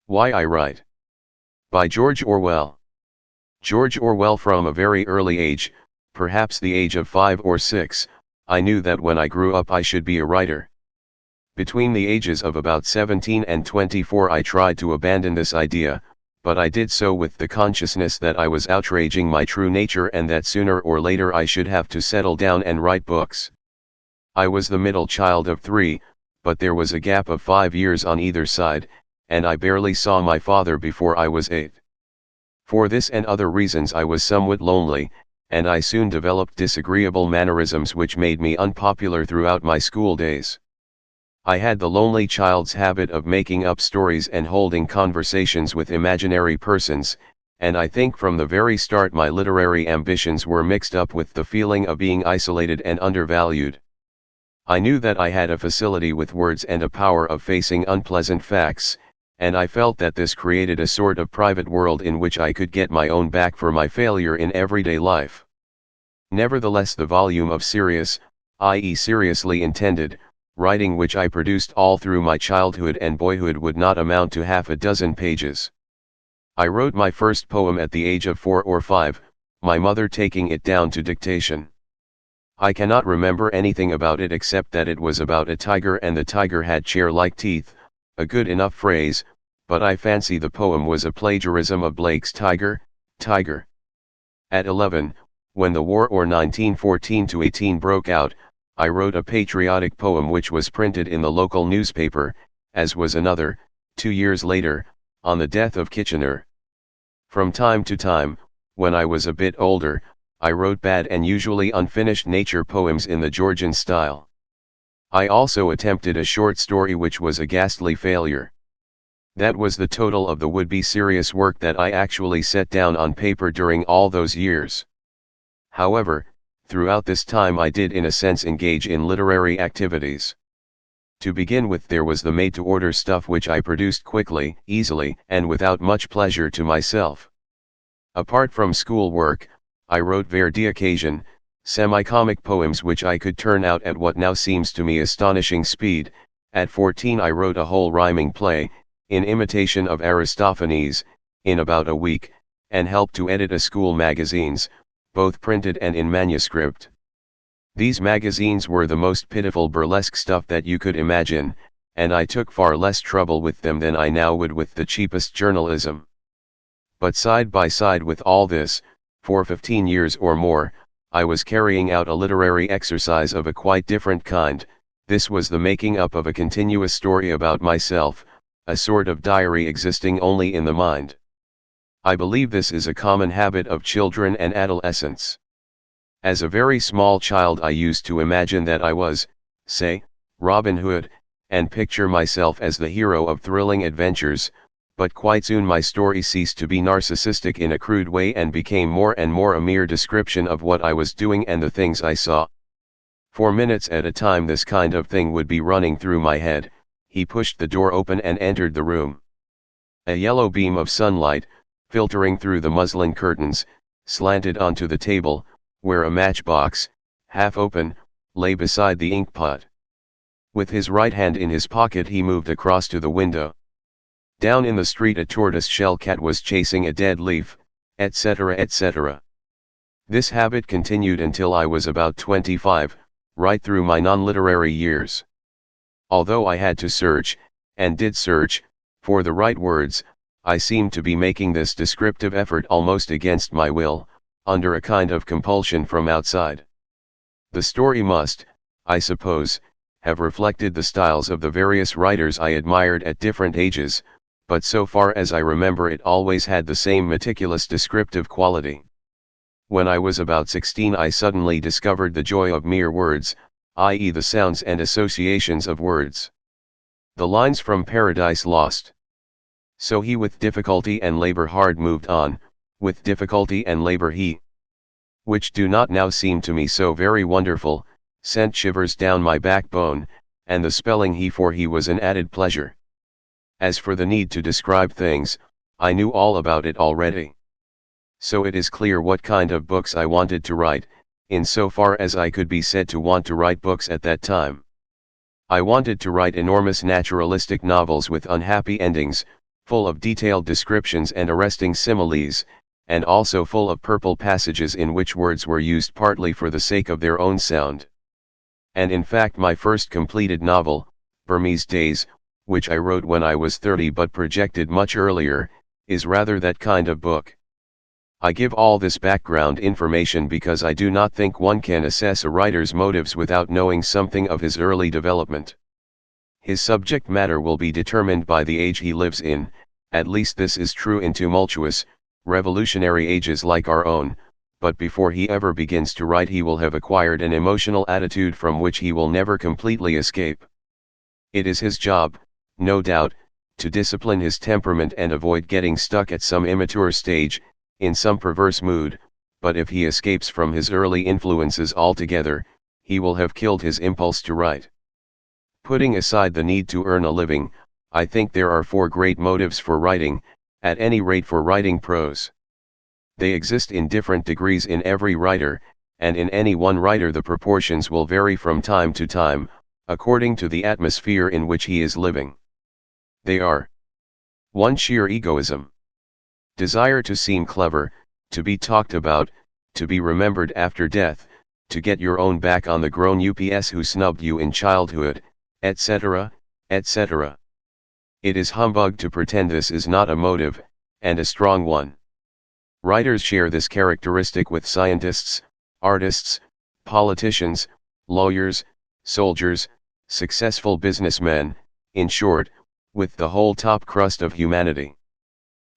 Why I Write. By George Orwell. George Orwell. From a very early age, perhaps the age of 5 or 6, I knew that when I grew up I should be a writer. Between the ages of about 17 and 24 I tried to abandon this idea, but I did so with the consciousness that I was outraging my true nature and that sooner or later I should have to settle down and write books. I was the middle child of 3, but there was a gap of 5 years on either side, and I barely saw my father before I was 8. For this and other reasons I was somewhat lonely, and I soon developed disagreeable mannerisms which made me unpopular throughout my school days. I had the lonely child's habit of making up stories and holding conversations with imaginary persons, and I think from the very start my literary ambitions were mixed up with the feeling of being isolated and undervalued. I knew that I had a facility with words and a power of facing unpleasant facts, and I felt that this created a sort of private world in which I could get my own back for my failure in everyday life. Nevertheless, the volume of serious, i.e. seriously intended, writing which I produced all through my childhood and boyhood would not amount to half a dozen pages. I wrote my first poem at the age of 4 or 5, my mother taking it down to dictation. I cannot remember anything about it except that it was about a tiger and the tiger had chair-like teeth, a good enough phrase, but I fancy the poem was a plagiarism of Blake's Tiger, Tiger. At 11, when the war or 1914-18 broke out, I wrote a patriotic poem which was printed in the local newspaper, as was another, 2 years later, on the death of Kitchener. From time to time, when I was a bit older, I wrote bad and usually unfinished nature poems in the Georgian style. I also attempted a short story which was a ghastly failure. That was the total of the would-be serious work that I actually set down on paper during all those years. However, throughout this time I did in a sense engage in literary activities. To begin with, there was the made-to-order stuff which I produced quickly, easily, and without much pleasure to myself. Apart from school work, I wrote vers d'occasion, semi-comic poems which I could turn out at what now seems to me astonishing speed. At 14 I wrote a whole rhyming play, in imitation of Aristophanes, in about a week, and helped to edit a school magazines, both printed and in manuscript. These magazines were the most pitiful burlesque stuff that you could imagine, and I took far less trouble with them than I now would with the cheapest journalism. But side by side with all this, for 15 years or more, I was carrying out a literary exercise of a quite different kind. This was the making up of a continuous story about myself, a sort of diary existing only in the mind. I believe this is a common habit of children and adolescents. As a very small child I used to imagine that I was, say, Robin Hood, and picture myself as the hero of thrilling adventures, but quite soon my story ceased to be narcissistic in a crude way and became more and more a mere description of what I was doing and the things I saw. For minutes at a time this kind of thing would be running through my head. He pushed the door open and entered the room. A yellow beam of sunlight, filtering through the muslin curtains, slanted onto the table, where a matchbox, half open, lay beside the inkpot. With his right hand in his pocket he moved across to the window. Down in the street a tortoise-shell cat was chasing a dead leaf, etc., etc. This habit continued until I was about 25, right through my non-literary years. Although I had to search, and did search, for the right words, I seemed to be making this descriptive effort almost against my will, under a kind of compulsion from outside. The story must, I suppose, have reflected the styles of the various writers I admired at different ages, but so far as I remember it always had the same meticulous descriptive quality. When I was about 16 I suddenly discovered the joy of mere words, i.e. the sounds and associations of words. The lines from Paradise Lost. So he with difficulty and labor hard moved on, with difficulty and labor he, which do not now seem to me so very wonderful, sent shivers down my backbone, and the spelling he, for he was an added pleasure. As for the need to describe things, I knew all about it already. So it is clear what kind of books I wanted to write, in so far as I could be said to want to write books at that time. I wanted to write enormous naturalistic novels with unhappy endings, full of detailed descriptions and arresting similes, and also full of purple passages in which words were used partly for the sake of their own sound. And in fact my first completed novel, Burmese Days, which I wrote when I was 30 but projected much earlier, is rather that kind of book. I give all this background information because I do not think one can assess a writer's motives without knowing something of his early development. His subject matter will be determined by the age he lives in, at least this is true in tumultuous, revolutionary ages like our own, but before he ever begins to write he will have acquired an emotional attitude from which he will never completely escape. It is his job, no doubt, to discipline his temperament and avoid getting stuck at some immature stage, in some perverse mood, but if he escapes from his early influences altogether, he will have killed his impulse to write. Putting aside the need to earn a living, I think there are four great motives for writing, at any rate for writing prose. They exist in different degrees in every writer, and in any one writer the proportions will vary from time to time, according to the atmosphere in which he is living. They are: 1. Sheer egoism. Desire to seem clever, to be talked about, to be remembered after death, to get your own back on the grown ups who snubbed you in childhood, etc., etc. It is humbug to pretend this is not a motive, and a strong one. Writers share this characteristic with scientists, artists, politicians, lawyers, soldiers, successful businessmen, in short, with the whole top crust of humanity.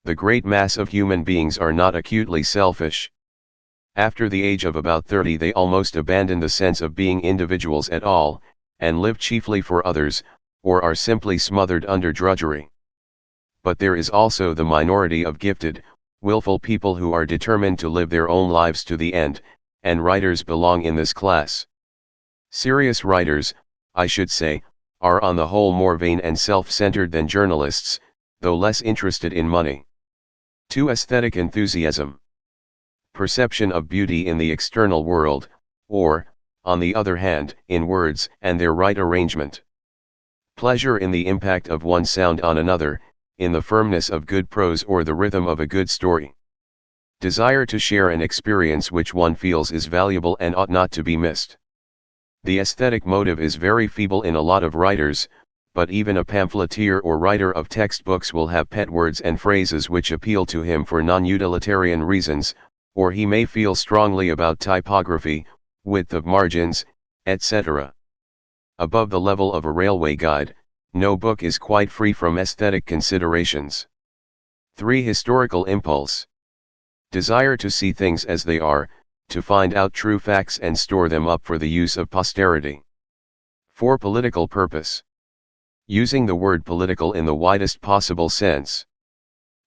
The great mass of human beings are not acutely selfish. After the age of about 30 they almost abandon the sense of being individuals at all, and live chiefly for others, or are simply smothered under drudgery. But there is also the minority of gifted, willful people who are determined to live their own lives to the end, and writers belong in this class. Serious writers, I should say, are on the whole more vain and self-centered than journalists, though less interested in money. 2. Aesthetic enthusiasm. Perception of beauty in the external world, or, on the other hand, in words and their right arrangement. Pleasure in the impact of one sound on another, in the firmness of good prose or the rhythm of a good story. Desire to share an experience which one feels is valuable and ought not to be missed. The aesthetic motive is very feeble in a lot of writers, but even a pamphleteer or writer of textbooks will have pet words and phrases which appeal to him for non-utilitarian reasons, or he may feel strongly about typography, width of margins, etc. Above the level of a railway guide, no book is quite free from aesthetic considerations. 3. Historical impulse. Desire to see things as they are, to find out true facts and store them up for the use of posterity. 4. Political purpose. Using the word political in the widest possible sense.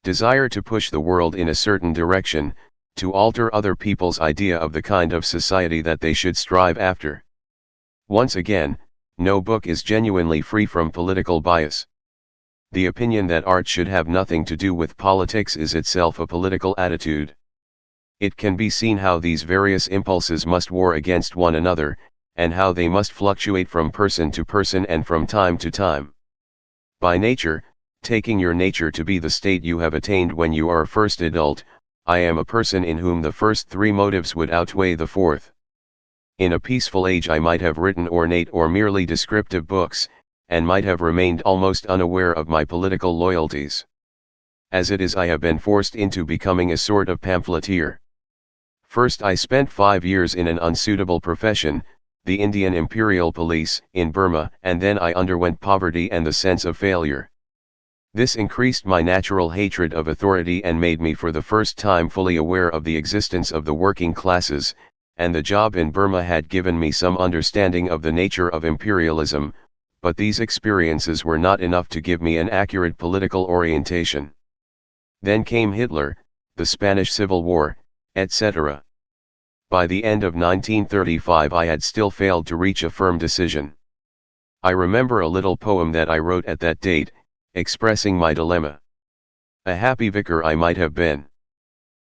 Desire to push the world in a certain direction, to alter other people's idea of the kind of society that they should strive after. Once again, no book is genuinely free from political bias. The opinion that art should have nothing to do with politics is itself a political attitude. It can be seen how these various impulses must war against one another, and how they must fluctuate from person to person and from time to time. By nature, taking your nature to be the state you have attained when you are first adult, I am a person in whom the first three motives would outweigh the fourth. In a peaceful age I might have written ornate or merely descriptive books, and might have remained almost unaware of my political loyalties. As it is, I have been forced into becoming a sort of pamphleteer. First I spent 5 years in an unsuitable profession, the Indian Imperial Police, in Burma, and then I underwent poverty and the sense of failure. This increased my natural hatred of authority and made me for the first time fully aware of the existence of the working classes, and the job in Burma had given me some understanding of the nature of imperialism, but these experiences were not enough to give me an accurate political orientation. Then came Hitler, the Spanish Civil War, etc. By the end of 1935 I had still failed to reach a firm decision. I remember a little poem that I wrote at that date, expressing my dilemma. A happy vicar I might have been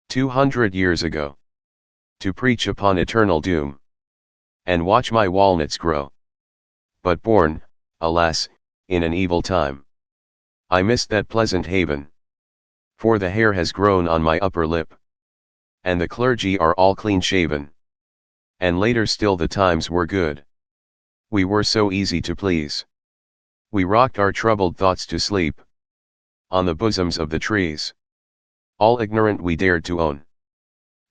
200 years ago, to preach upon eternal doom, and watch my walnuts grow. But born, alas, in an evil time. I missed that pleasant haven. For the hair has grown on my upper lip. And the clergy are all clean-shaven. And later still the times were good. We were so easy to please. We rocked our troubled thoughts to sleep. On the bosoms of the trees. All ignorant we dared to own.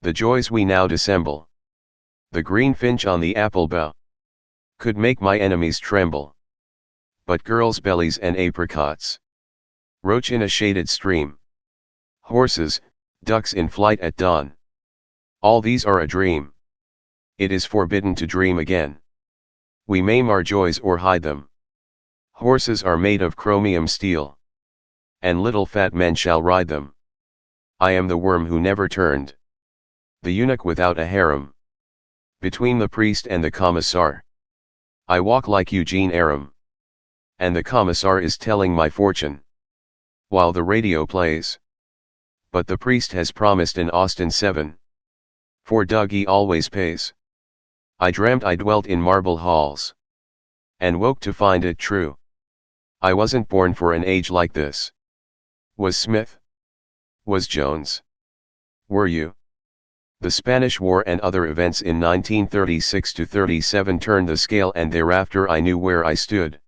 The joys we now dissemble. The green finch on the apple bough. Could make my enemies tremble. But girls' bellies and apricots. Roach in a shaded stream. Horses, ducks in flight at dawn. All these are a dream. It is forbidden to dream again. We maim our joys or hide them. Horses are made of chromium steel. And little fat men shall ride them. I am the worm who never turned. The eunuch without a harem. Between the priest and the commissar. I walk like Eugene Aram. And the commissar is telling my fortune. While the radio plays. But the priest has promised an Austin 7. For Dougie always pays. I dreamt I dwelt in marble halls. And woke to find it true. I wasn't born for an age like this. Was Smith? Was Jones? Were you? The Spanish War and other events in 1936–37 turned the scale, and thereafter I knew where I stood.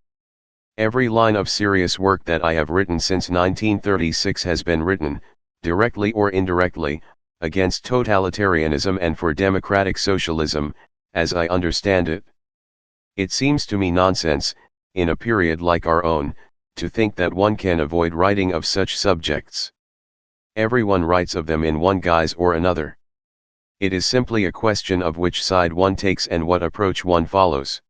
Every line of serious work that I have written since 1936 has been written, directly or indirectly, against totalitarianism and for democratic socialism, as I understand it. It seems to me nonsense, in a period like our own, to think that one can avoid writing of such subjects. Everyone writes of them in one guise or another. It is simply a question of which side one takes and what approach one follows.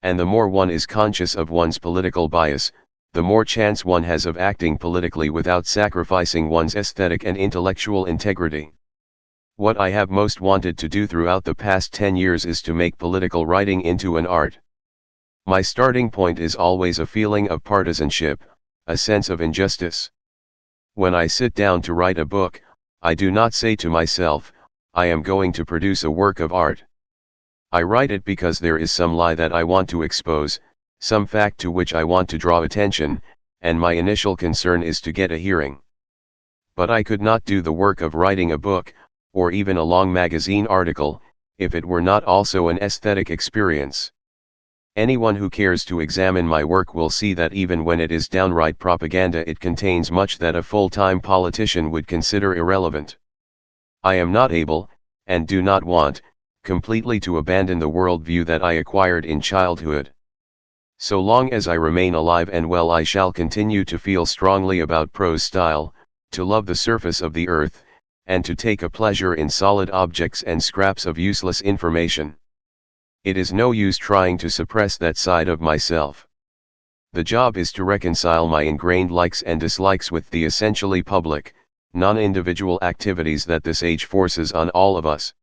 And the more one is conscious of one's political bias, the more chance one has of acting politically without sacrificing one's aesthetic and intellectual integrity. What I have most wanted to do throughout the past 10 years is to make political writing into an art. My starting point is always a feeling of partisanship, a sense of injustice. When I sit down to write a book, I do not say to myself, I am going to produce a work of art. I write it because there is some lie that I want to expose, some fact to which I want to draw attention, and my initial concern is to get a hearing. But I could not do the work of writing a book, or even a long magazine article, if it were not also an aesthetic experience. Anyone who cares to examine my work will see that even when it is downright propaganda, it contains much that a full-time politician would consider irrelevant. I am not able, and do not want, completely to abandon the worldview that I acquired in childhood. So long as I remain alive and well, I shall continue to feel strongly about prose style, to love the surface of the earth, and to take a pleasure in solid objects and scraps of useless information. It is no use trying to suppress that side of myself. The job is to reconcile my ingrained likes and dislikes with the essentially public, non-individual activities that this age forces on all of us.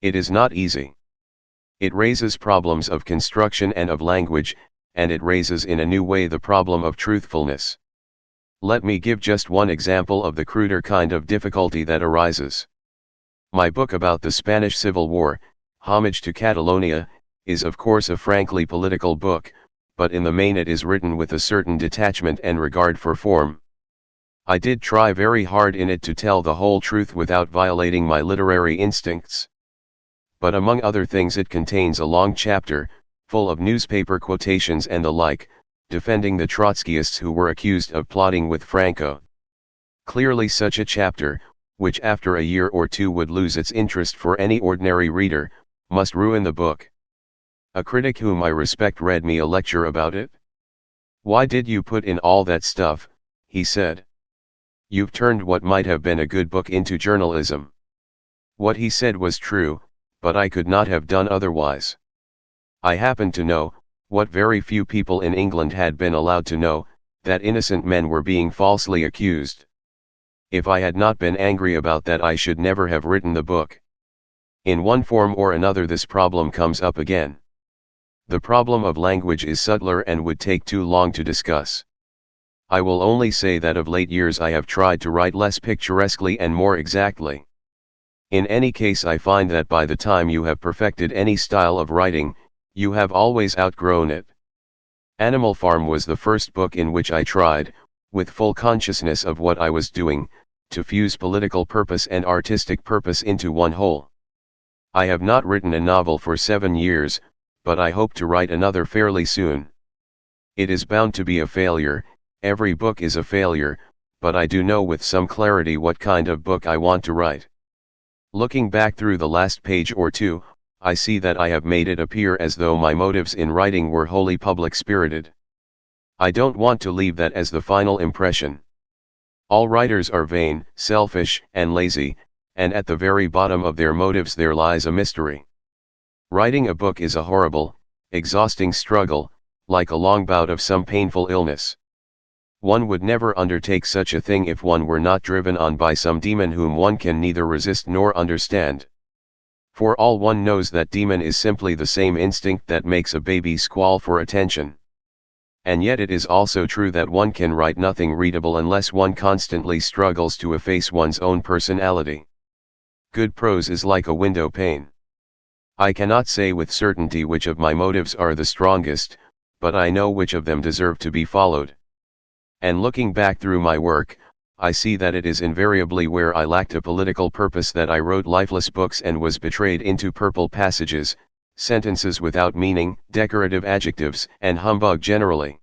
It is not easy. It raises problems of construction and of language, and it raises in a new way the problem of truthfulness. Let me give just one example of the cruder kind of difficulty that arises. My book about the Spanish Civil War, Homage to Catalonia, is of course a frankly political book, but in the main it is written with a certain detachment and regard for form. I did try very hard in it to tell the whole truth without violating my literary instincts. But among other things it contains a long chapter, full of newspaper quotations and the like, defending the Trotskyists who were accused of plotting with Franco. Clearly such a chapter, which after a year or two would lose its interest for any ordinary reader, must ruin the book. A critic whom I respect read me a lecture about it. "Why did you put in all that stuff?" he said. "You've turned what might have been a good book into journalism." What he said was true, but I could not have done otherwise. I happened to know, what very few people in England had been allowed to know, that innocent men were being falsely accused. If I had not been angry about that, I should never have written the book. In one form or another this problem comes up again. The problem of language is subtler and would take too long to discuss. I will only say that of late years I have tried to write less picturesquely and more exactly. In any case, I find that by the time you have perfected any style of writing, you have always outgrown it. Animal Farm was the first book in which I tried, with full consciousness of what I was doing, to fuse political purpose and artistic purpose into one whole. I have not written a novel for 7 years, but I hope to write another fairly soon. It is bound to be a failure, every book is a failure, but I do know with some clarity what kind of book I want to write. Looking back through the last page or two, I see that I have made it appear as though my motives in writing were wholly public-spirited. I don't want to leave that as the final impression. All writers are vain, selfish, and lazy, and at the very bottom of their motives there lies a mystery. Writing a book is a horrible, exhausting struggle, like a long bout of some painful illness. One would never undertake such a thing if one were not driven on by some demon whom one can neither resist nor understand. For all one knows that demon is simply the same instinct that makes a baby squall for attention. And yet it is also true that one can write nothing readable unless one constantly struggles to efface one's own personality. Good prose is like a window pane. I cannot say with certainty which of my motives are the strongest, but I know which of them deserve to be followed. And looking back through my work, I see that it is invariably where I lacked a political purpose that I wrote lifeless books and was betrayed into purple passages, sentences without meaning, decorative adjectives, and humbug generally.